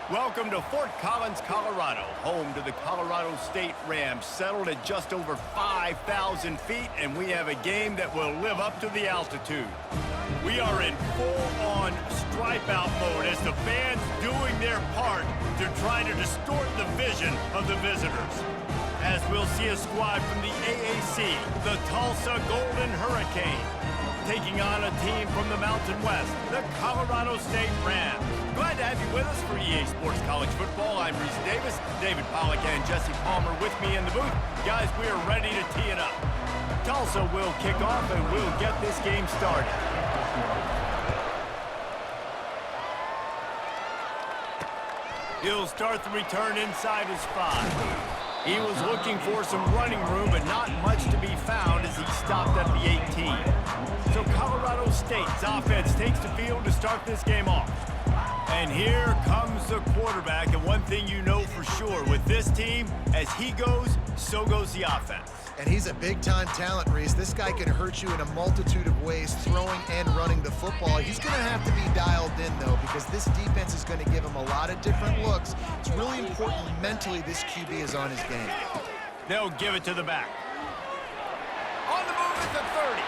Welcome to Fort Collins, Colorado, home to the Colorado State Rams, settled at just over 5,000 feet, and we have a game that will live up to the altitude. We are in full-on stripe-out mode as the fans doing their part to try to distort the vision of the visitors. As we'll see a squad from the AAC, the Tulsa Golden Hurricane, taking on a team from the Mountain West, the Colorado State Rams. Glad to have you with us for EA Sports College Football. I'm Reese Davis, David Pollack and Jesse Palmer with me in the booth. Guys, we are ready to tee it up. Tulsa will kick off and we'll get this game started. He'll start the return inside his 5. He was looking for some running room, but not much to be found as he stopped at the 18. So Colorado State's offense takes the field to start this game off. And here comes the quarterback, and one thing you know for sure with this team, as he goes, so goes the offense. And he's a big-time talent, Reese. This guy can hurt you in a multitude of ways, throwing and running the football. He's going to have to be dialed in, though, because this defense is going to give him a lot of different looks. It's really important mentally this QB is on his game. They'll give it to the back. On the move at the 30.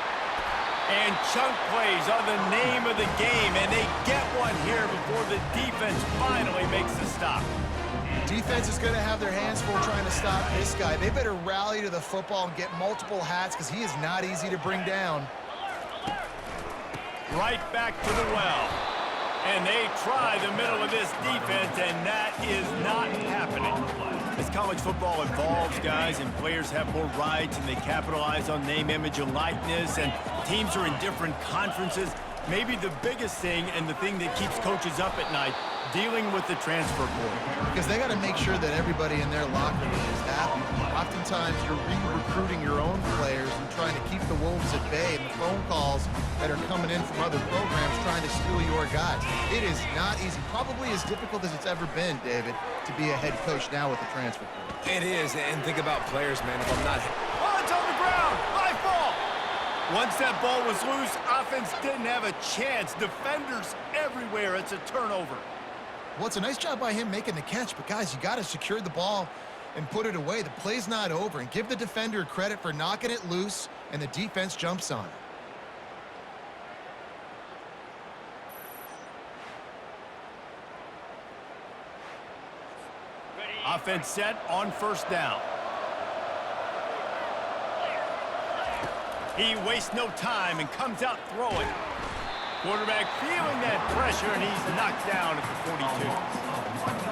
And chunk plays are the name of the game, and they get one here before the defense finally makes the stop. Defense is going to have their hands full trying to stop this guy. They better rally to the football and get multiple hats because he is not easy to bring down. Right back to the well. And they try the middle of this defense, and that is not happening. As college football evolves, guys, and players have more rights and they capitalize on name, image, and likeness, and teams are in different conferences, maybe the biggest thing and the thing that keeps coaches up at night, dealing with the transfer portal. Because they got to make sure that everybody in their locker room is happy. Oftentimes, you're re-recruiting your own players and trying to keep the wolves at bay, and the phone calls that are coming in from other programs trying to steal your guys. It is not easy. Probably as difficult as it's ever been, David, to be a head coach now with the transfer portal. It is, and think about players, man. If I'm not... Oh, it's on the ground! High ball! Once that ball was loose, offense didn't have a chance. Defenders everywhere. It's a turnover. Well, it's a nice job by him making the catch, but guys, you got to secure the ball and put it away. The play's not over, and give the defender credit for knocking it loose, and the defense jumps on it. Offense set on first down. He wastes no time and comes out throwing. Quarterback feeling that pressure, and he's knocked down at the 42.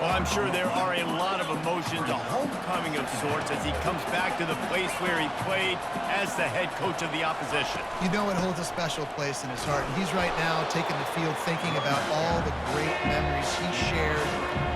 Well, I'm sure there are a lot of emotions, a homecoming of sorts, as he comes back to the place where he played as the head coach of the opposition. You know it holds a special place in his heart, and he's right now taking the field thinking about all the great memories he shared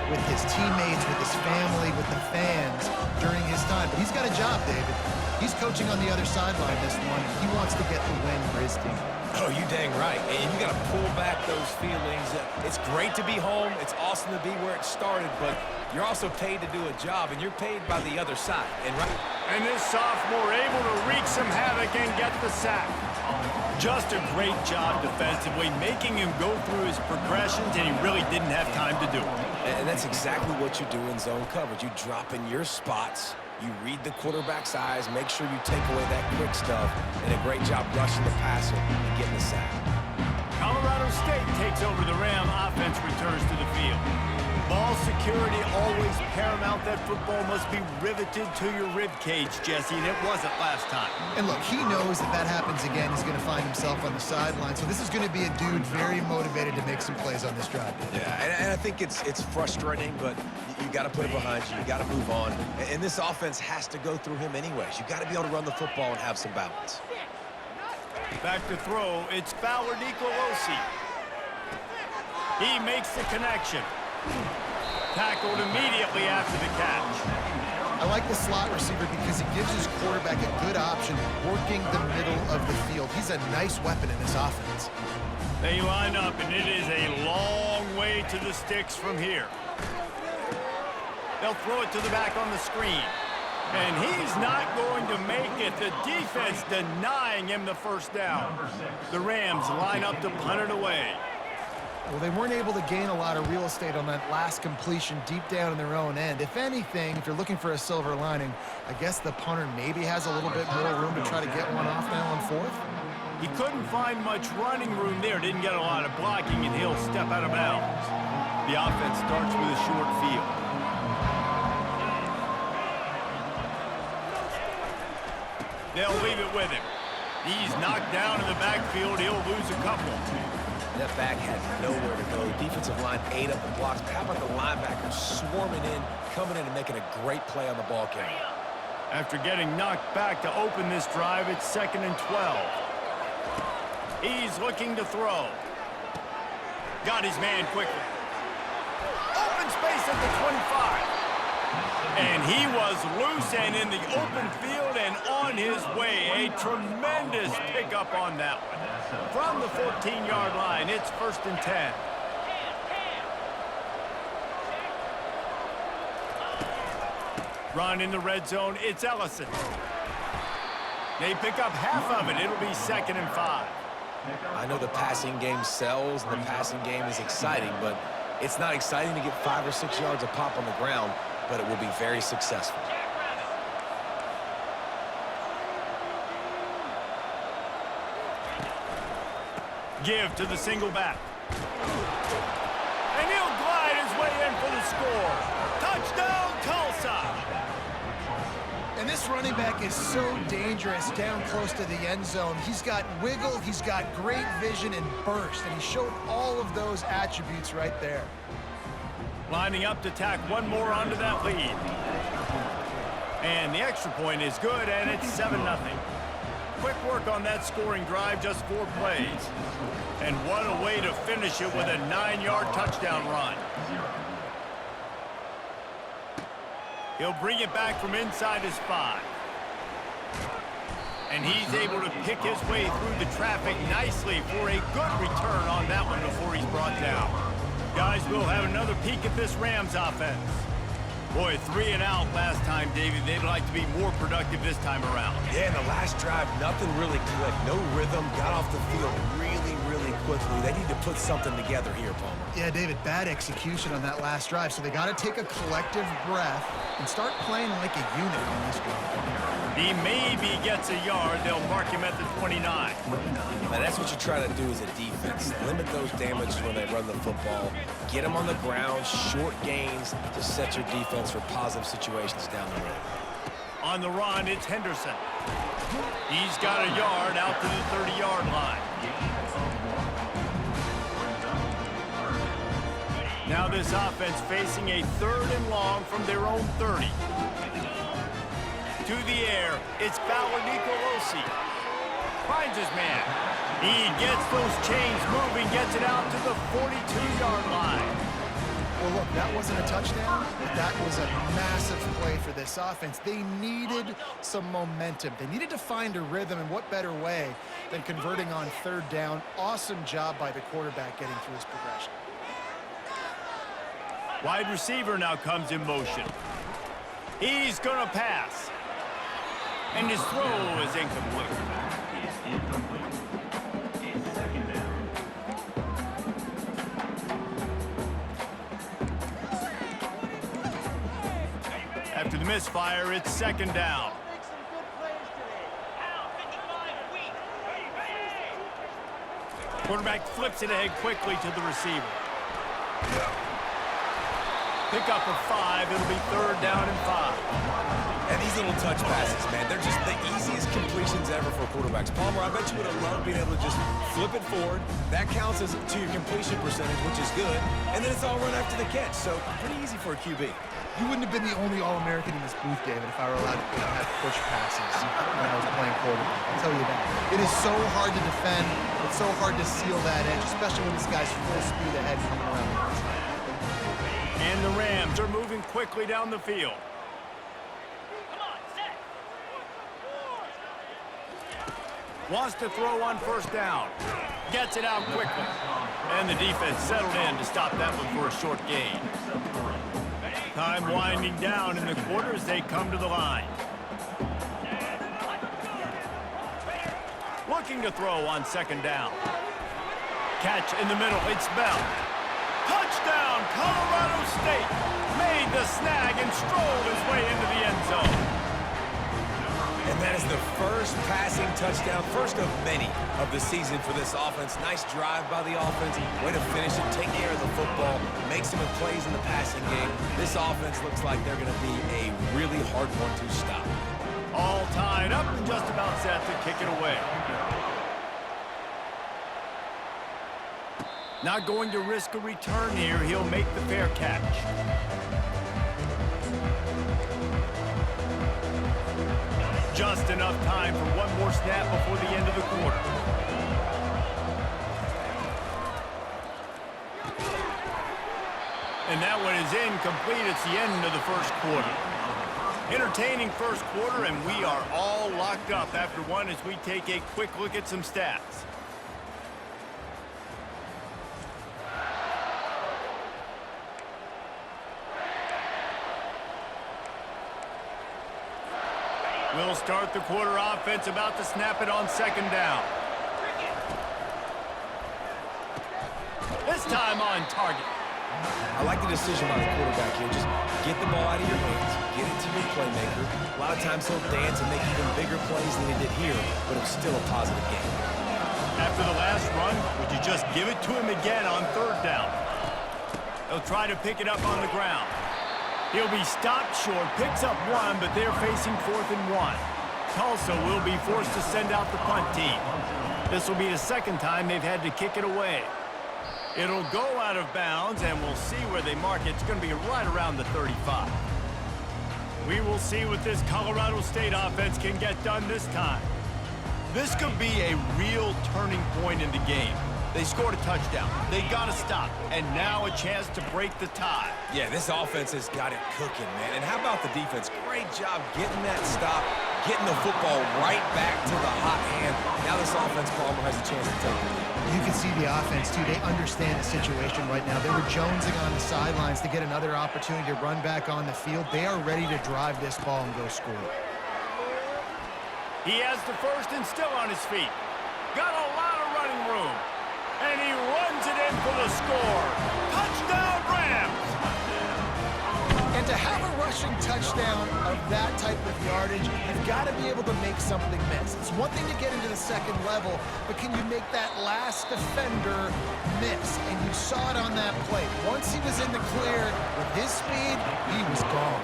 with his teammates, with his family, with the fans during his time. But he's got a job, David. He's coaching on the other sideline this one, and he wants to get the win for his team. Oh, you dang right. And you got to pull back those feelings. It's great to be home. It's awesome to be where it started, but you're also paid to do a job, and you're paid by the other side. And this sophomore able to wreak some havoc and get the sack. Just a great job defensively, making him go through his progressions, and he really didn't have time to do it. And that's exactly what you do in zone coverage. You drop in your spots. You read the quarterback's eyes, make sure you take away that quick stuff, and a great job rushing the passer and getting the sack. Colorado State takes over the Ram. Offense returns to the field. Ball security always paramount. That football must be riveted to your rib cage, Jesse, and it wasn't last time. And look, he knows if that happens again, he's going to find himself on the sideline. So this is going to be a dude very motivated to make some plays on this drive. Yeah, and I think it's frustrating, but you got to put it behind you. You got to move on. And this offense has to go through him anyways. You got to be able to run the football and have some balance. Back to throw. It's Fowler Nicolosi. He makes the connection. Tackled immediately after the catch. I like the slot receiver because he gives his quarterback a good option working the middle of the field. He's a nice weapon in this offense. They line up, and it is a long way to the sticks from here. They'll throw it to the back on the screen. And he's not going to make it. The defense denying him the first down. The Rams line up to punt it away. Well, they weren't able to gain a lot of real estate on that last completion deep down in their own end. If anything, if you're looking for a silver lining, I guess the punter maybe has a little bit more room to try to get one off now on fourth. He couldn't find much running room there. Didn't get a lot of blocking, and he'll step out of bounds. The offense starts with a short field. They'll leave it with him. He's knocked down in the backfield. He'll lose a couple. That back had nowhere to go. The defensive line ate up the blocks. But how about the linebackers swarming in, coming in and making a great play on the ball carrier? After getting knocked back to open this drive, it's 2nd and 12. He's looking to throw. Got his man quickly. Open space at the 25. And he was loose and in the open field and on his way. A tremendous pickup on that one. From the 14-yard line, it's 1st and 10. Run in the red zone, it's Ellison. They pick up half of it. It'll be 2nd and 5. I know the passing game sells and the passing game is exciting, but it's not exciting to get 5 or 6 yards a pop on the ground, but it will be very successful. Give to the single back. And he'll glide his way in for the score. Touchdown, Tulsa! And this running back is so dangerous down close to the end zone. He's got wiggle, he's got great vision and burst, and he showed all of those attributes right there. Lining up to tack one more onto that lead. And the extra point is good, and it's 7-0. Quick work on that scoring drive, just 4 plays. And what a way to finish it with a 9-yard touchdown run. He'll bring it back from inside his 5. And he's able to pick his way through the traffic nicely for a good return on that one before he's brought down. Guys, we'll have another peek at this Rams offense. Boy, 3 and out last time, David. They'd like to be more productive this time around. Yeah, in the last drive, nothing really clicked. No rhythm, got off the field really, really quickly. They need to put something together here, Palmer. Yeah, David, bad execution on that last drive, so they got to take a collective breath and start playing like a unit on this drive. He maybe gets a yard. They'll mark him at the 29. Now, that's what you try to do as a defense. Limit those damages when they run the football. Get them on the ground, short gains to set your defense for positive situations down the road. On the run, it's Henderson. He's got a yard out to the 30-yard line. Now this offense facing a 3rd and long from their own 30. To the air, it's Nicolosi. Finds his man. He gets those chains moving, gets it out to the 42-yard line. Well, look, that wasn't a touchdown, but that was a massive play for this offense. They needed some momentum. They needed to find a rhythm, and what better way than converting on 3rd down. Awesome job by the quarterback getting through his progression. Wide receiver now comes in motion. He's going to pass. And his throw is incomplete. After the misfire, it's 2nd down. Quarterback flips it ahead quickly to the receiver. Pick up of 5. It'll be 3rd down and 5. And these little touch passes, man, they're just the easiest completions ever for quarterbacks. Palmer, I bet you would have loved being able to just flip it forward. That counts as to your completion percentage, which is good. And then it's all run after the catch, so pretty easy for a QB. You wouldn't have been the only All-American in this booth, David, if I were allowed to have push passes when I was playing quarterback. I'll tell you that. It is so hard to defend. It's so hard to seal that edge, especially when this guy's full speed ahead coming around the outside. And the Rams are moving quickly down the field. Wants to throw on 1st down. Gets it out quickly. And the defense settled in to stop that one for a short gain. Time winding down in the quarter as they come to the line. Looking to throw on 2nd down. catch in the middle. It's Bell. Touchdown, Colorado State. Made the snag and strolled his way into the end zone. And that is the first passing touchdown, first of many of the season for this offense. Nice drive by the offense. Way to finish it, take care of the football, make some plays in the passing game. This offense looks like they're going to be a really hard one to stop. All tied up and just about set to kick it away. Not going to risk a return here. He'll make the fair catch. Just enough time for one more snap before the end of the quarter. And that one is incomplete. It's the end of the first quarter. Entertaining first quarter, and we are all locked up after one as we take a quick look at some stats. We'll start the quarter offense, about to snap it on second down. This time on target. I like the decision by the quarterback here. Just get the ball out of your hands, get it to your playmaker. A lot of times he'll dance and make even bigger plays than he did here, but it was still a positive game. After the last run, would you just give it to him again on third down? He'll try to pick it up on the ground. He'll be stopped short, picks up one, but they're facing 4th and 1. Tulsa will be forced to send out the punt team. This will be the second time they've had to kick it away. It'll go out of bounds, and we'll see where they mark it. It's going to be right around the 35. We will see what this Colorado State offense can get done this time. This could be a real turning point in the game. They scored a touchdown. They got to stop. And now a chance to break the tie. Yeah, this offense has got it cooking, man. And how about the defense? Great job getting that stop, getting the football right back to the hot hand. Now this offense, Palmer, has a chance to take the lead. You can see the offense, too. They understand the situation right now. They were jonesing on the sidelines to get another opportunity to run back on the field. They are ready to drive this ball and go score. He has the first and still on his feet. Got a lot of running room. And he runs it in for the score. Touchdown, Rams! And to have a rushing touchdown of that type of yardage, you've got to be able to make something miss. It's one thing to get into the second level, but can you make that last defender miss? And you saw it on that play. Once he was in the clear with his speed, he was gone.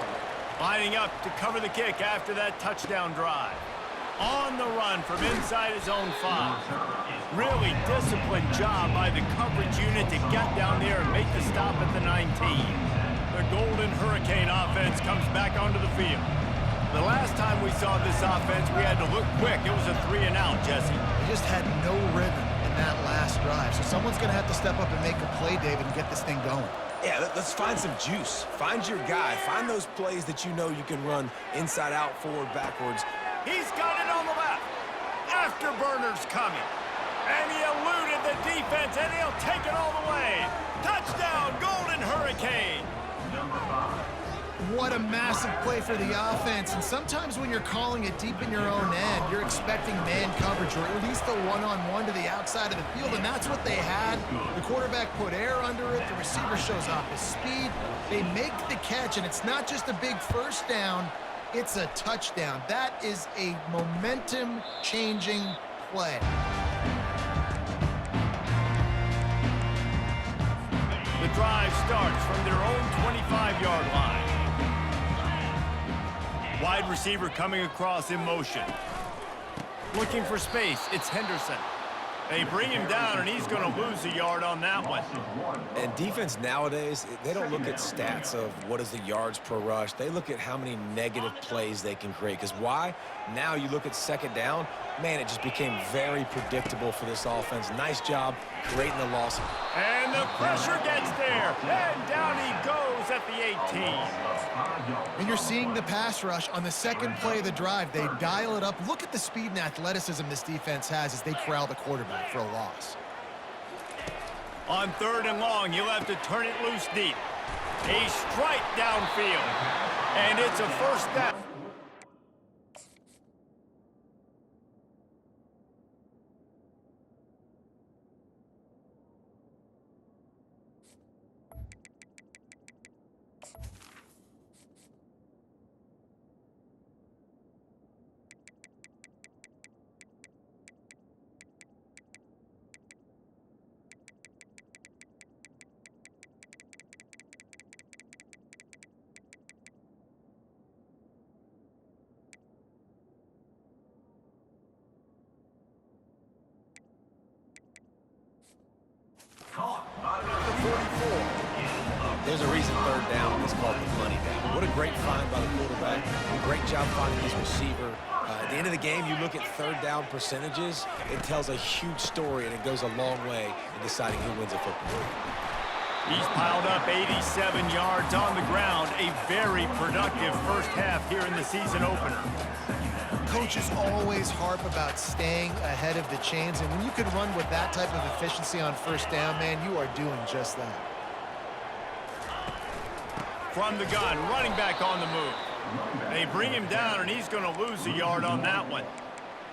Lining up to cover the kick after that touchdown drive. On the run from inside his own 5. Really disciplined job by the coverage unit to get down there and make the stop at the 19. The Golden Hurricane offense comes back onto the field. The last time we saw this offense, we had to look quick. It was a 3-and-out, Jesse. They just had no rhythm in that last drive. So someone's going to have to step up and make a play, David, and get this thing going. Yeah, let's find some juice. Find your guy. Find those plays that you know you can run inside out, forward, backwards. He's got it on the left. Afterburner's coming. And he eluded the defense, and he'll take it all the way. Touchdown, Golden Hurricane. What a massive play for the offense. And sometimes when you're calling it deep in your own end, you're expecting man coverage or at least a one-on-one to the outside of the field, and that's what they had. The quarterback put air under it. The receiver shows off his speed. They make the catch, and it's not just a big first down. It's a touchdown. That is a momentum-changing play. The drive starts from their own 25-yard line. Wide receiver coming across in motion. Looking for space. It's Henderson. They bring him down, and he's going to lose a yard on that one. And defense nowadays, they don't look at stats of what is the yards per rush. They look at how many negative plays they can create. Because why? Now you look at second down, man, it just became very predictable for this offense. Nice job creating the loss. And the pressure gets there. And down he goes at the 18. And you're seeing the pass rush on the second play of the drive. They dial it up. Look at the speed and athleticism this defense has as they corral the quarterback for a loss. On 3rd and long, he'll have to turn it loose deep. A strike downfield. And it's a first down. There's a reason third down is called the money down. What a great find by the quarterback. Great job finding his receiver. At the end of the game, you look at third down percentages, it tells a huge story, and it goes a long way in deciding who wins a football game. He's piled up 87 yards on the ground. A very productive first half here in the season opener. Coaches always harp about staying ahead of the chains, and when you can run with that type of efficiency on first down, man, you are doing just that. From the gun, running back on the move. They bring him down, and he's going to lose a yard on that one.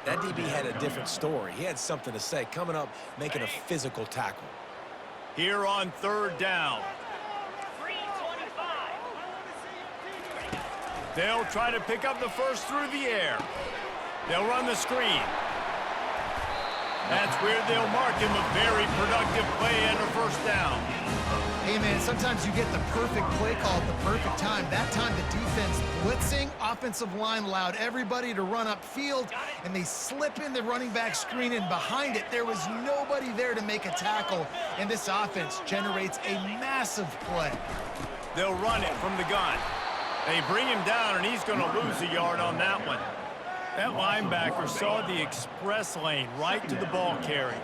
That DB had a different story. He had something to say, coming up, making a physical tackle. Here on third down. They'll try to pick up the first through the air. They'll run the screen. That's where they'll mark him. A very productive play and a first down. Hey, man, sometimes you get the perfect play call at the perfect time. That time the defense blitzing, offensive line allowed everybody to run upfield, and they slip in the running back screen, and behind it, there was nobody there to make a tackle, and this offense generates a massive play. They'll run it from the gun. They bring him down, and he's going to lose a yard on that one. That linebacker saw the express lane right to the ball carrier.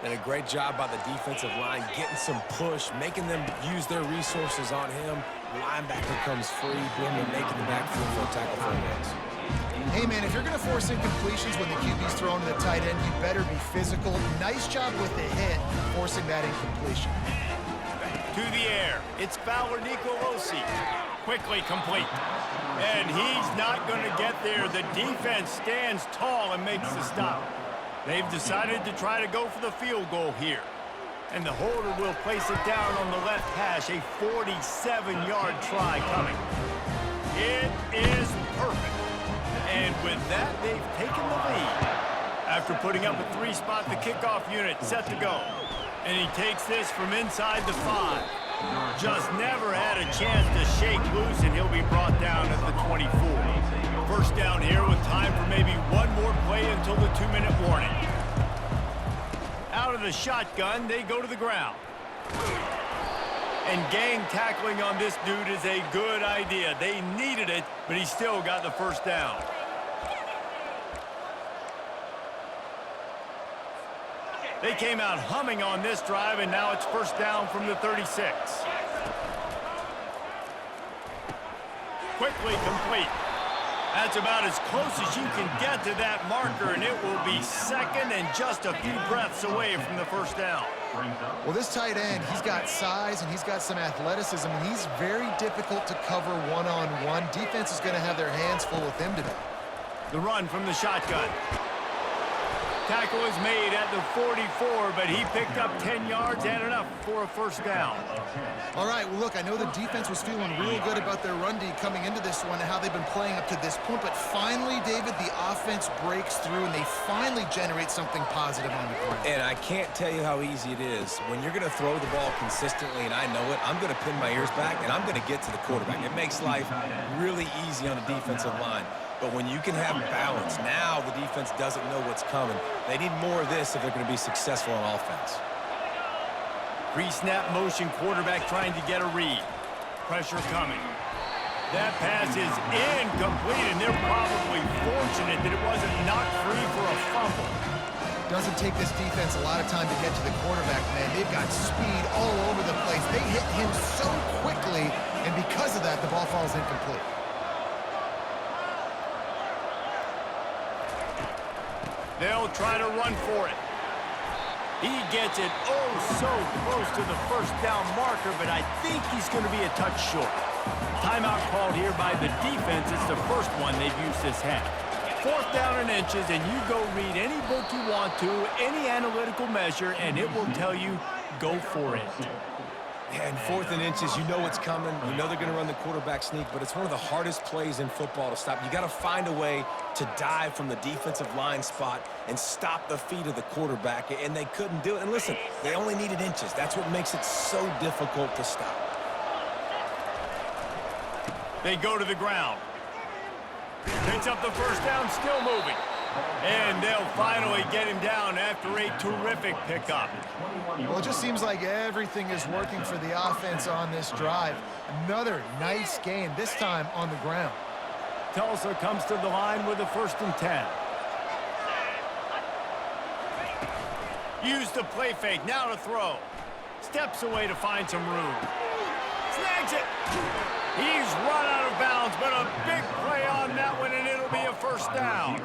And a great job by the defensive line, getting some push, making them use their resources on him. Linebacker comes free, boom, and making the backfield for a tackle for a loss. Hey, man, if you're going to force incompletions when the QB's thrown to the tight end, you better be physical. Nice job with the hit, forcing that incompletion. To the air, it's Fowler Nicolosi. Quickly complete. And he's not going to get there. The defense stands tall and makes the stop. They've decided to try to go for the field goal here. And the holder will place it down on the left hash. A 47-yard try coming. It is perfect. And with that, they've taken the lead. After putting up a three-spot, the kickoff unit set to go. And he takes this from inside the 5. Just never had a chance to shake loose, and he'll be brought down at the 24. First down here with time for maybe one more play until the 2-minute warning. Out of the shotgun, they go to the ground. And gang tackling on this dude is a good idea. They needed it, but he still got the first down. They came out humming on this drive, and now it's first down from the 36. Quickly complete. That's about as close as you can get to that marker, and it will be second and just a few breaths away from the first down. Well, this tight end, he's got size and he's got some athleticism, and he's very difficult to cover one-on-one. Defense is going to have their hands full with him today. The run from the shotgun. Tackle is made at the 44, but he picked up 10 yards and enough for a first down. All right, well, look, I know the defense was feeling real good about their run D coming into this one and how they've been playing up to this point, but finally, David, the offense breaks through and they finally generate something positive on the ground. And I can't tell you how easy it is. When you're going to throw the ball consistently, and I know it, I'm going to pin my ears back, and I'm going to get to the quarterback. It makes life really easy on the defensive line. But when you can have balance, now the defense doesn't know what's coming. They need more of this if they're going to be successful on offense. Pre-snap motion, quarterback trying to get a read. Pressure coming. That pass is incomplete, and they're probably fortunate that it wasn't knocked free for a fumble. Doesn't take this defense a lot of time to get to the quarterback, man. They've got speed all over the place. They hit him so quickly, and because of that, the ball falls incomplete. They'll try to run for it. He gets it oh so close to the first down marker, but I think he's going to be a touch short. Timeout called here by the defense. It's the first one they've used this half. Fourth down and inches, and you go read any book you want to, any analytical measure, and it will tell you, go for it. And fourth and inches, you know what's coming. You know they're going to run the quarterback sneak, but it's one of the hardest plays in football to stop. You got to find a way to dive from the defensive line spot and stop the feet of the quarterback, and they couldn't do it. And listen, they only needed inches. That's what makes it so difficult to stop. They go to the ground. Picks up the first down, still moving. And they'll finally get him down after a terrific pickup. Well, it just seems like everything is working for the offense on this drive. Another nice gain, this time on the ground. Tulsa comes to the line with a 1st and 10. Use the play fake, now to throw. Steps away to find some room. Snags it. He's run out of bounds, but a big play on that one, and it'll be a 1st down.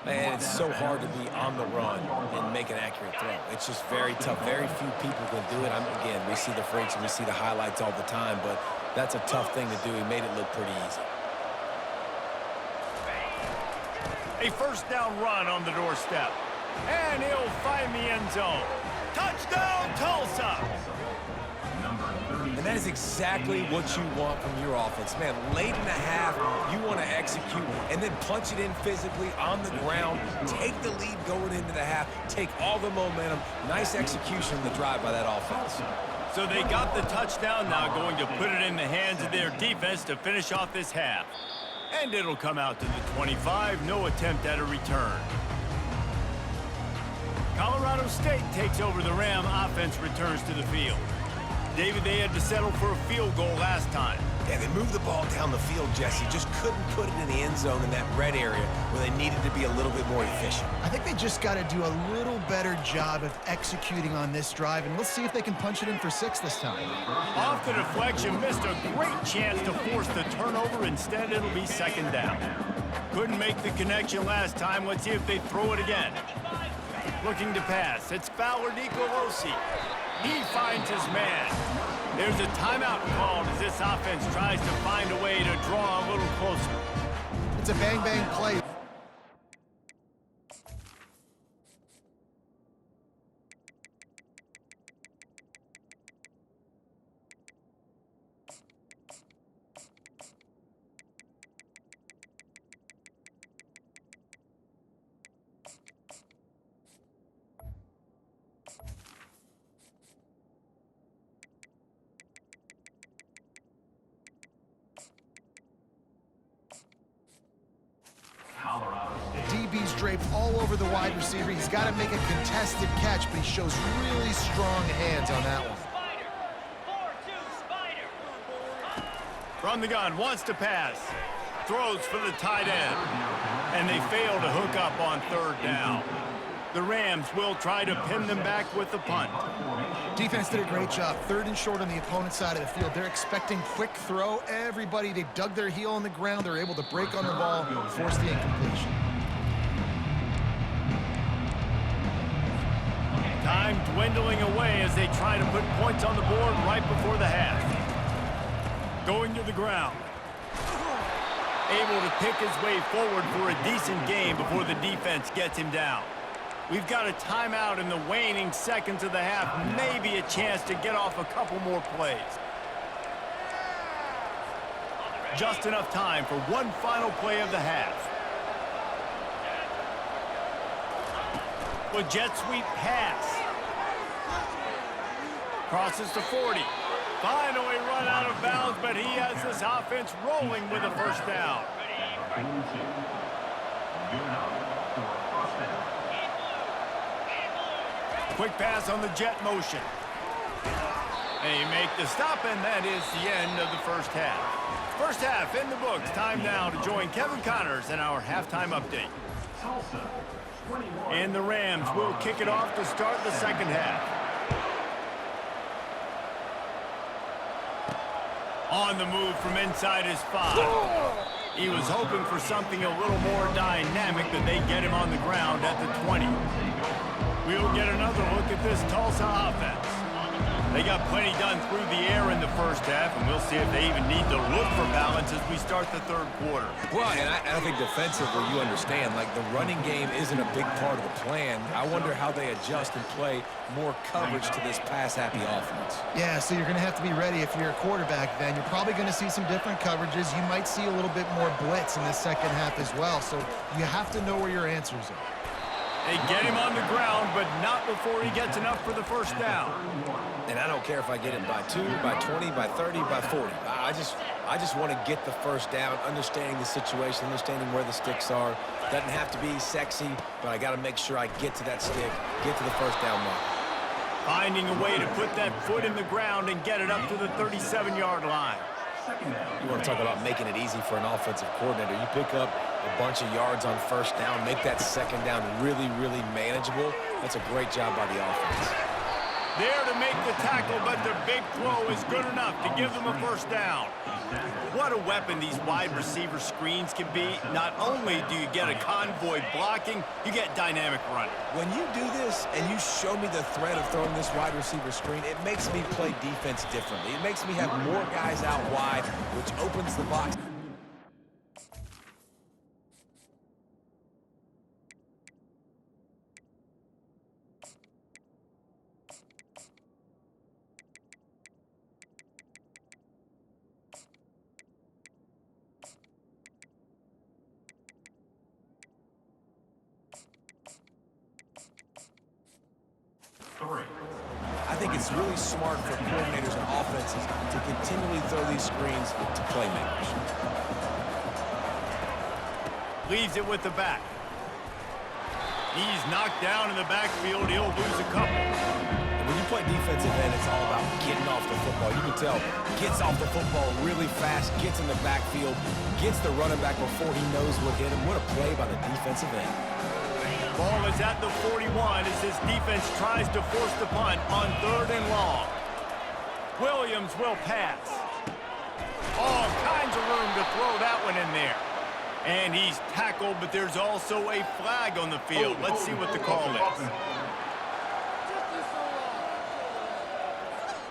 Man, it's so hard to be on the run and make an accurate throw. It's just very tough. Very few people can do it. Again, we see the freaks and we see the highlights all the time, but that's a tough thing to do. He made it look pretty easy. A 1st down run on the doorstep. And he'll find the end zone. Touchdown, Tulsa! And that is exactly what you want from your offense. Man, late in the half, you want to execute and then punch it in physically on the ground, take the lead going into the half, take all the momentum. Nice execution on the drive by that offense. So they got the touchdown, now going to put it in the hands of their defense to finish off this half. And it'll come out to the 25, no attempt at a return. Colorado State takes over. The Ram offense returns to the field. David, they had to settle for a field goal last time. Yeah, they moved the ball down the field, Jesse. Just couldn't put it in the end zone in that red area where they needed to be a little bit more efficient. I think they just got to do a little better job of executing on this drive, and let's see if they can punch it in for 6 this time. Off the deflection, missed a great chance to force the turnover. Instead, it'll be 2nd down. Couldn't make the connection last time. Let's see if they throw it again. Looking to pass. It's Fowler Nicolosi. He finds his man. There's a timeout called as this offense tries to find a way to draw a little closer. It's a bang-bang play. DB's draped all over the wide receiver. He's got to make a contested catch, but he shows really strong hands on that one. From the gun, wants to pass. Throws for the tight end. And they fail to hook up on 3rd down. The Rams will try to pin them back with the punt. Defense did a great job. 3rd and short on the opponent's side of the field. They're expecting quick throw. Everybody, they dug their heel on the ground. They're able to break on the ball, force the incompletion. Time dwindling away as they try to put points on the board right before the half. Going to the ground. Able to pick his way forward for a decent game before the defense gets him down. We've got a timeout in the waning seconds of the half. Maybe a chance to get off a couple more plays. Just enough time for one final play of the half. With jet sweep pass. Crosses to 40. Finally run out of bounds, but he has this offense rolling with a 1st down. Quick pass on the jet motion. They make the stop, and that is the end of the 1st half. 1st half in the books. Time now to join Kevin Connors in our halftime update. And the Rams will kick it off to start the 2nd half. On the move from inside his 5. He was hoping for something a little more dynamic, but they get him on the ground at the 20. We'll get another look at this Tulsa offense. They got plenty done through the air in the 1st half, and we'll see if they even need to look for balance as we start the 3rd quarter. Well, and I think defensively, you understand, like the running game isn't a big part of the plan. I wonder how they adjust and play more coverage to this pass-happy offense. Yeah, so you're going to have to be ready if you're a quarterback then. You're probably going to see some different coverages. You might see a little bit more blitz in the 2nd half as well, so you have to know where your answers are. They get him on the ground, but not before he gets enough for the first down. And I don't care if I get it by 2, by 20, by 30, by 40. I just want to get the first down, understanding the situation, understanding where the sticks are. Doesn't have to be sexy, but I got to make sure I get to that stick, get to the first down mark. Finding a way to put that foot in the ground and get it up to the 37-yard line. You want to talk about making it easy for an offensive coordinator. You pick up a bunch of yards on first down, make that second down really, really manageable. That's a great job by the offense. There to make the tackle, but the big throw is good enough to give them a first down. What a weapon these wide receiver screens can be. Not only do you get a convoy blocking, you get dynamic running. When you do this and you show me the threat of throwing this wide receiver screen, it makes me play defense differently. It makes me have more guys out wide, which opens the box. I think it's really smart for coordinators and offenses to continually throw these screens to playmakers. Leaves it with the back. He's knocked down in the backfield. He'll lose a couple. And when you play defensive end, it's all about getting off the football. You can tell, gets off the football really fast, gets in the backfield, gets the running back before he knows what hit him. What a play by the defensive end. Ball is at the 41 as his defense tries to force the punt on 3rd and long. Williams will pass. All kinds of room to throw that one in there. And he's tackled, but there's also a flag on the field. Let's see what the call is.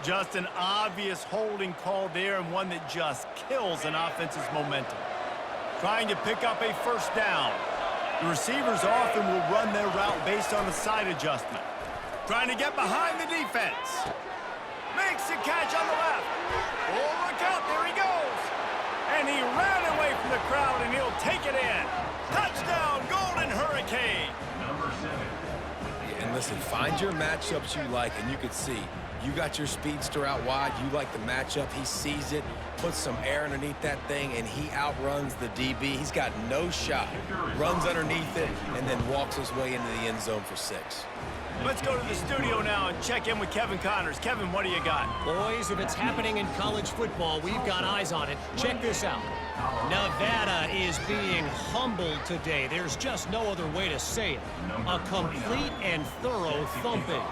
Just an obvious holding call there, and one that just kills an offense's momentum. Trying to pick up a first down. The receivers often will run their route based on a side adjustment. Trying to get behind the defense. Makes the catch on the left. Oh, look out, there he goes. And he ran away from the crowd, and he'll take it in. Touchdown, Golden Hurricane. And listen, find your matchups you like, and you can see. You got your speedster out wide. You like the matchup. He sees it, puts some air underneath that thing, and he outruns the DB. He's got no shot. Runs underneath it, and then walks his way into the end zone for 6. Let's go to the studio now and check in with Kevin Connors. Kevin, what do you got? Boys, if it's happening in college football, we've got eyes on it. Check this out. Nevada is being humbled today. There's just no other way to say it. A complete and thorough thumping.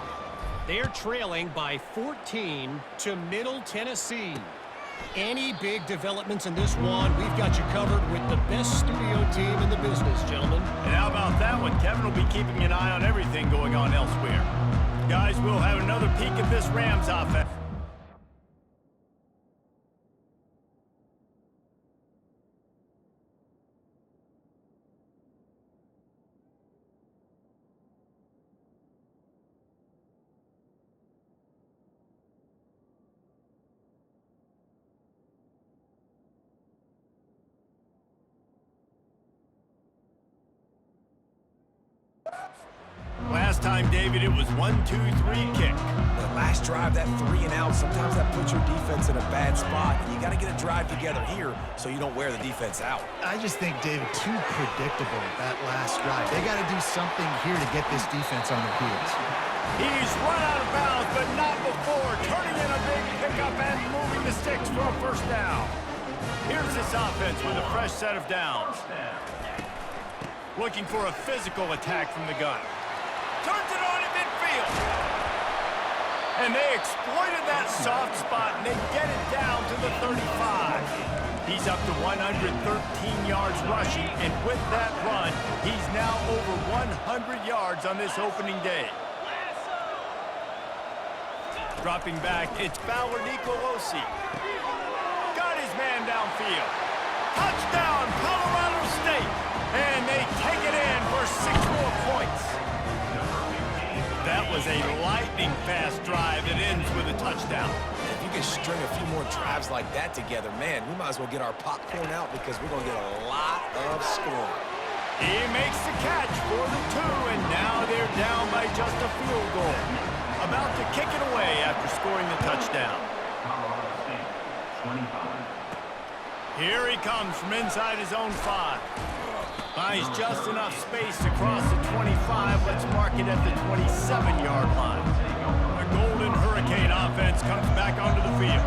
They're trailing by 14 to Middle Tennessee. Any big developments in this one, we've got you covered with the best studio team in the business, gentlemen. And how about that one? Kevin will be keeping an eye on everything going on elsewhere. Guys, we'll have another peek at this Rams offense. Last time, David, it was 1-2-3 kick. The last drive, that 3 and out, sometimes that puts your defense in a bad spot. And you got to get a drive together here so you don't wear the defense out. I just think, David, too predictable that last drive. They got to do something here to get this defense on their heels. He's run out of bounds, but not before turning in a big pickup and moving the sticks for a first down. Here's this offense with a fresh set of downs. Looking for a physical attack from the gun. Turns it on in midfield. And they exploited that soft spot, and they get it down to the 35. He's up to 113 yards rushing, and with that run, he's now over 100 yards on this opening day. Dropping back, it's Bauer Nicolosi. Got his man downfield. Touchdown, Colorado State. And they take it in for 6 more points. That was a lightning-fast drive that ends with a touchdown. If you can string a few more drives like that together, man, we might as well get our popcorn out because we're going to get a lot of scoring. He makes the catch for the 2, and now they're down by just a field goal. About to kick it away after scoring the touchdown. Here he comes from inside his own 5. Finds just enough space to cross the 25. Let's mark it at the 27-yard line. The Golden Hurricane offense comes back onto the field.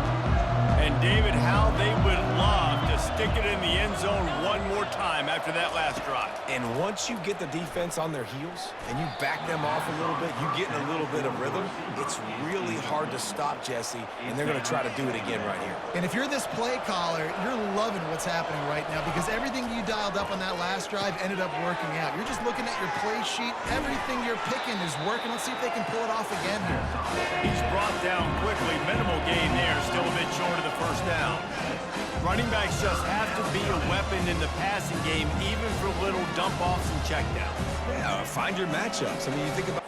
And David, how they would love to stick it in the end zone one more time after that last drive. And once you get the defense on their heels and you back them off a little bit, you get in a little bit of rhythm, it's really hard to stop, Jesse, and they're going to try to do it again right here. And if you're this play caller, you're loving what's happening right now because everything you dialed up on that last drive ended up working out. You're just looking at your play sheet. Everything you're picking is working. Let's see if they can pull it off again here. He's brought down quickly. Minimal gain there. Still a bit short of the first down. Running backs just have to be a weapon in the passing game, even for little dump-offs and checkdowns. Yeah, find your matchups. I mean, you think about...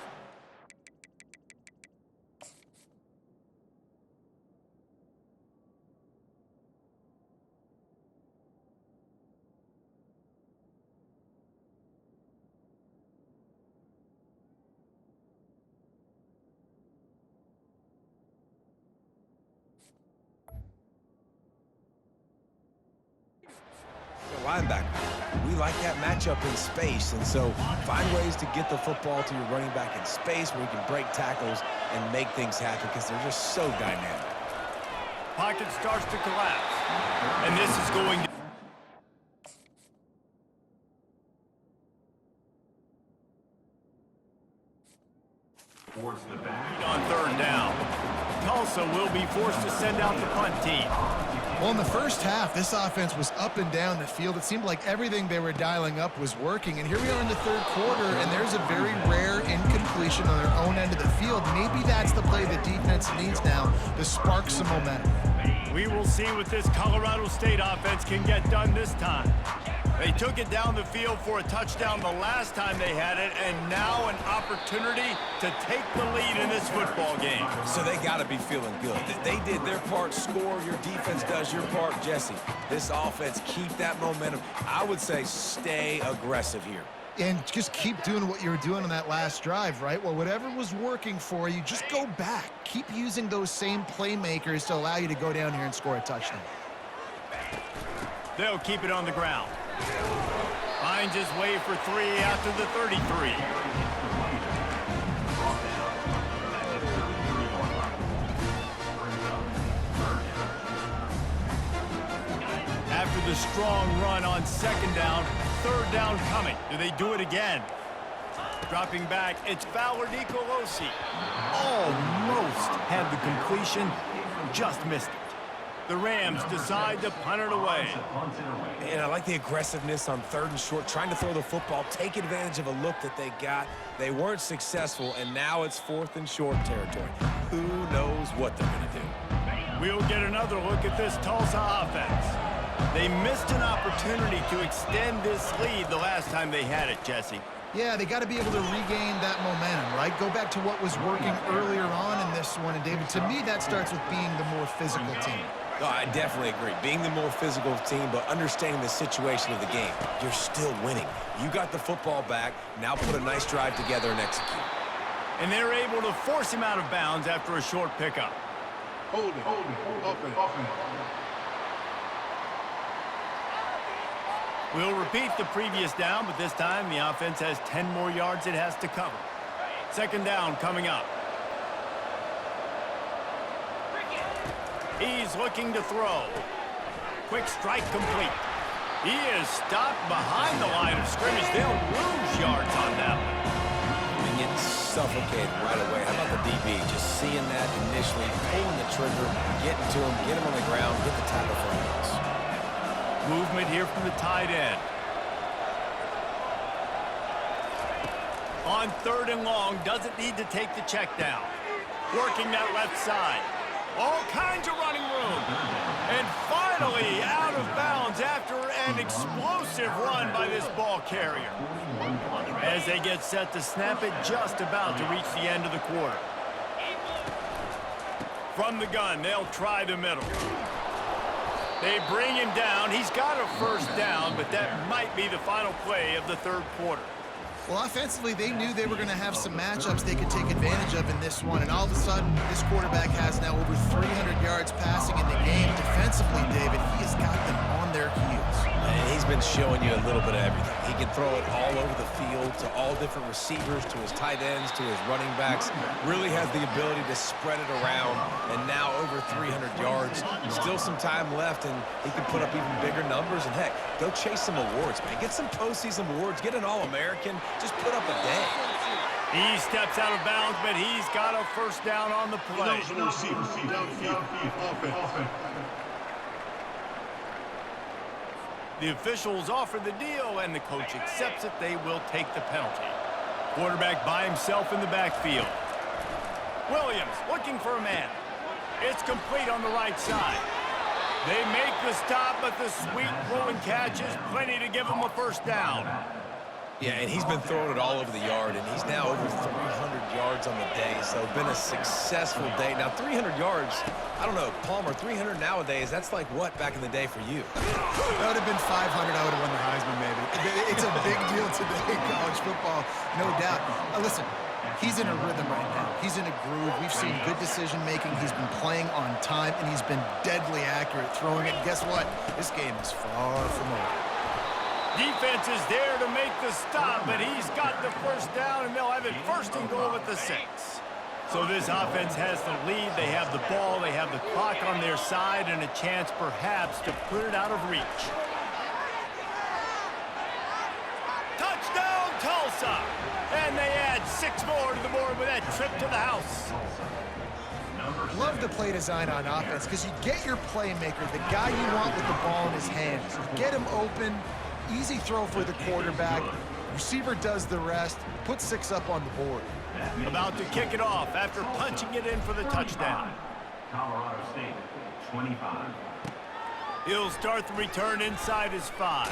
linebacker. We like that matchup in space, and so find ways to get the football to your running back in space where you can break tackles and make things happen because they're just so dynamic. Pocket starts to collapse, and this is going to... on 3rd down. Tulsa will be forced to send out the punt team. Well, in the first half, this offense was up and down the field. It seemed like everything they were dialing up was working. And here we are in the 3rd quarter, and there's a very rare incompletion on their own end of the field. Maybe that's the play the defense needs now to spark some momentum. We will see what this Colorado State offense can get done this time. They took it down the field for a touchdown the last time they had it, and now an opportunity to take the lead in this football game. So they got to be feeling good. They did their part, score, your defense does your part, Jesse. This offense, keep that momentum. I would say stay aggressive here. And just keep doing what you were doing on that last drive, right? Well, whatever was working for you, just go back. Keep using those same playmakers to allow you to go down here and score a touchdown. They'll keep it on the ground. Finds his way for 3 after the 33. After the strong run on 2nd down, 3rd down coming. Do they do it again? Dropping back, it's Fowler Nicolosi. Almost had the completion, just missed it. The Rams decide to punt it away. And I like the aggressiveness on 3rd and short, trying to throw the football, take advantage of a look that they got. They weren't successful, and now it's 4th and short territory. Who knows what they're going to do? We'll get another look at this Tulsa offense. They missed an opportunity to extend this lead the last time they had it, Jesse. Yeah, they got to be able to regain that momentum, right? Go back to what was working earlier on in this one. And, David, to me, that starts with being the more physical team. No, I definitely agree. Being the more physical team, but understanding the situation of the game. You're still winning. You got the football back. Now put a nice drive together and execute. And they're able to force him out of bounds after a short pickup. Hold it. Open. We'll repeat the previous down, but this time the offense has 10 more yards it has to cover. 2nd down coming up. He's looking to throw. Quick strike complete. He is stopped behind the line of scrimmage. They'll lose yards on that one. And get suffocated right away. How about the DB? Just seeing that initially, pulling the trigger, getting to him, get him on the ground, get the tackle for a loss. Movement here from the tight end. On 3rd and long, doesn't need to take the check down. Working that left side. All kinds of running room. And finally out of bounds after an explosive run by this ball carrier. As they get set to snap it, just about to reach the end of the quarter. From the gun, they'll try the middle. They bring him down. He's got a first down, but that might be the final play of the third quarter. Well, offensively, they knew they were going to have some matchups they could take advantage of in this one, and all of a sudden, this quarterback has now over 300 yards passing in the game. Defensively, David, he has got them on their heels. And he's been showing you a little bit of everything. He can throw it all over the field to all different receivers, to his tight ends, to his running backs. Really has the ability to spread it around, and now over 300 yards. Still some time left, and he can put up even bigger numbers. And heck, go chase some awards, man. Get some postseason awards. Get an All-American. Just put up a day. He steps out of bounds, but he's got a first down on the play. The officials offer the deal, and the coach accepts it. They will take the penalty. Quarterback by himself in the backfield. Williams looking for a man. It's complete on the right side. They make the stop, but the sweet throw and catch is plenty to give him a first down. Yeah, and he's been throwing it all over the yard, and he's now over 300 yards on the day, so been a successful day. Now, 300 yards, I don't know, Palmer, 300 nowadays, that's like what back in the day for you? That would have been 500. I would have won the Heisman, maybe. It's a big deal today in college football, no doubt. Listen, he's in a rhythm right now. He's in a groove. We've seen good decision-making. He's been playing on time, and he's been deadly accurate throwing it. And guess what? This game is far from over. Defense is there to make the stop, but he's got the first down, and they'll have it first and goal at the 6. So this offense has the lead. They have the ball. They have the clock on their side and a chance perhaps to put it out of reach. Touchdown, Tulsa! And they add 6 more to the board with that trip to the house. Love the play design on offense because you get your playmaker, the guy you want with the ball in his hands. You get him open. Easy throw for the quarterback. Receiver does the rest. Put 6 up on the board. About to kick it off after punching it in for the touchdown. Colorado State, 25. He'll start the return inside his 5.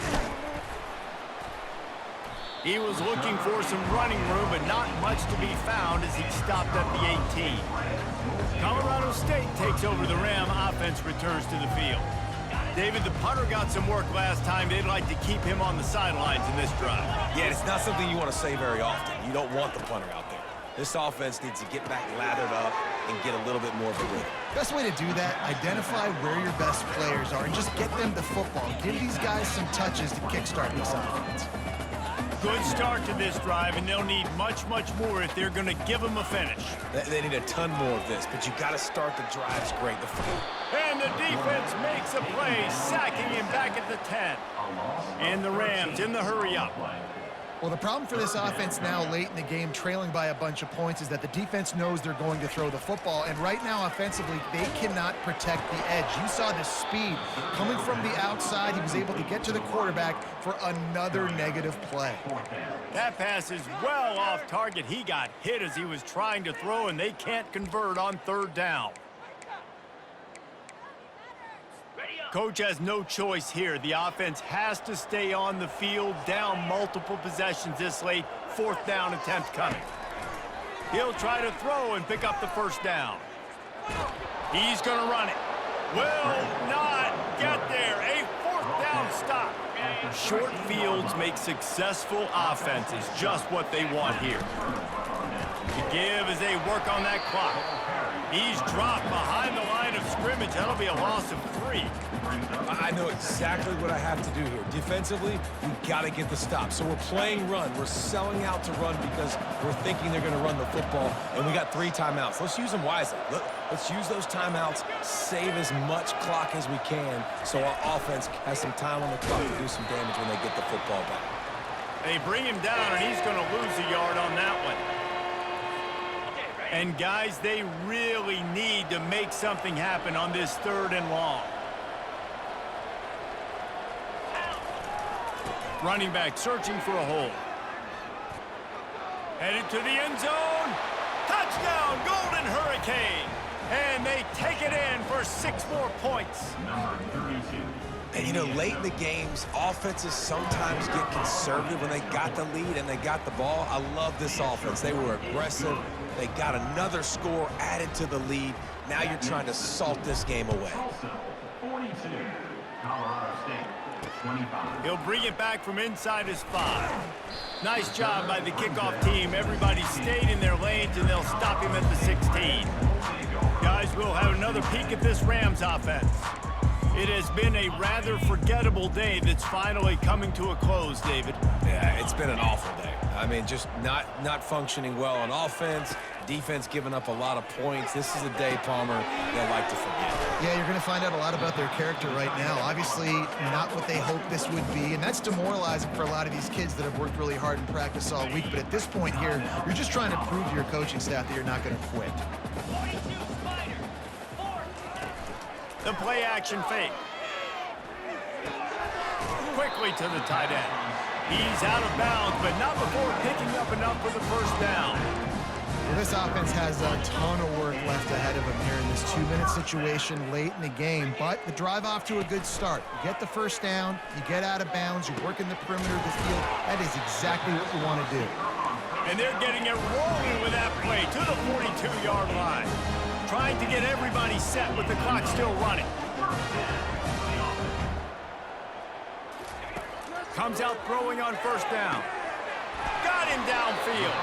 He was looking for some running room, but not much to be found as he stopped at the 18. Colorado State takes over the Ram. Offense returns to the field. David, the punter got some work last time. They'd like to keep him on the sidelines in this drive. Yeah, it's not something you want to say very often. You don't want the punter out there. This offense needs to get back lathered up and get a little bit more of a rhythm. Best way to do that, identify where your best players are and just get them the football. Give these guys some touches to kickstart this offense. Good start to this drive, and they'll need much, much more if they're going to give them a finish. They need a ton more of this, but you got to start the drives great. And the defense makes a play, sacking him back at the 10. And the Rams in the hurry-up. Well, the problem for this offense now late in the game, trailing by a bunch of points, is that the defense knows they're going to throw the football. And right now, offensively, they cannot protect the edge. You saw the speed coming from the outside. He was able to get to the quarterback for another negative play. That pass is well off target. He got hit as he was trying to throw, and they can't convert on 3rd down. Coach has no choice here. The offense has to stay on the field, down multiple possessions this late. 4th down attempt coming. He'll try to throw and pick up the first down. He's going to run it. Will not get there. A 4th down stop. Short fields make successful offenses just what they want here. To give as they work on that clock. He's dropped behind the line of scrimmage. That'll be a loss of 3. I know exactly what I have to do here. Defensively, we got to get the stop. So we're playing run. We're selling out to run because we're thinking they're going to run the football, and we got 3 timeouts. Let's use them wisely. Let's use those timeouts, save as much clock as we can so our offense has some time on the clock to do some damage when they get the football back. They bring him down, and he's going to lose a yard on that one. And, guys, they really need to make something happen on this 3rd and long. Running back searching for a hole. Headed to the end zone. Touchdown, Golden Hurricane. And they take it in for 6 more points. Number 32. And, you know, late in the games, offenses sometimes get conservative when they got the lead and they got the ball. I love this offense. They were aggressive. They got another score added to the lead. Now you're trying to salt this game away. Tulsa, 42. Colorado State, 25. He'll bring it back from inside his 5. Nice job by the kickoff team. Everybody stayed in their lanes, and they'll stop him at the 16. Guys, we'll have another peek at this Rams offense. It has been a rather forgettable day that's finally coming to a close, David. Yeah, it's been an awful day. I mean, just not functioning well on offense, defense giving up a lot of points. This is a day, Palmer, they'll like to forget. Yeah, you're going to find out a lot about their character right now. Obviously, not what they hoped this would be, and that's demoralizing for a lot of these kids that have worked really hard in practice all week. But at this point here, you're just trying to prove to your coaching staff that you're not going to quit. The play action fake. Quickly to the tight end. He's out of bounds, but not before picking up enough for the first down. Well, this offense has a ton of work left ahead of them here in this 2-minute situation late in the game, but the drive off to a good start. You get the first down, you get out of bounds, you're working the perimeter of the field. That is exactly what you want to do. And they're getting it rolling with that play to the 42-yard line. Trying to get everybody set with the clock still running. Comes out throwing on first down. Got him downfield.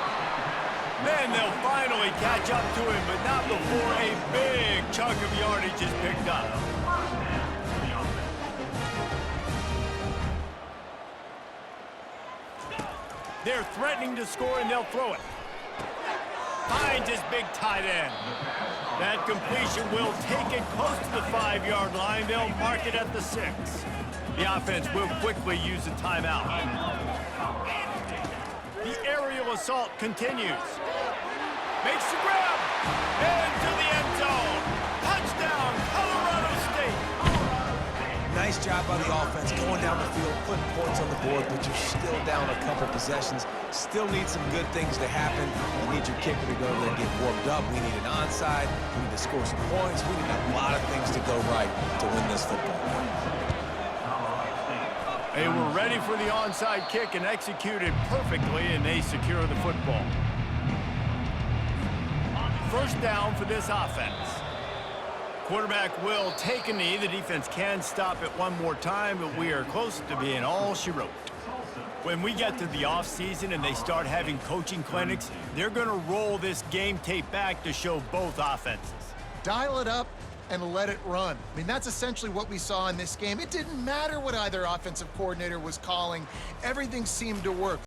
Then they'll finally catch up to him, but not before a big chunk of yardage is picked up. They're threatening to score, and they'll throw it. Finds his big tight end. That completion will take it close to the 5-yard line. They'll mark it at the 6. The offense will quickly use a timeout. The aerial assault continues. Makes the grab. Into the end zone. Touchdown, Colorado State. Nice job by the offense going down the field, putting points on the board, but you're still down a couple possessions. Still need some good things to happen. You need your kicker to go there and get warmed up. We need an onside. We need to score some points. We need a lot of things to go right to win this football game. They were ready for the onside kick and executed perfectly, and they secure the football. First down for this offense. Quarterback will take a knee. The defense can stop it one more time, but we are close to being all she wrote. When we get to the offseason and they start having coaching clinics, they're going to roll this game tape back to show both offenses. Dial it up and let it run. I mean, that's essentially what we saw in this game. It didn't matter what either offensive coordinator was calling. Everything seemed to work.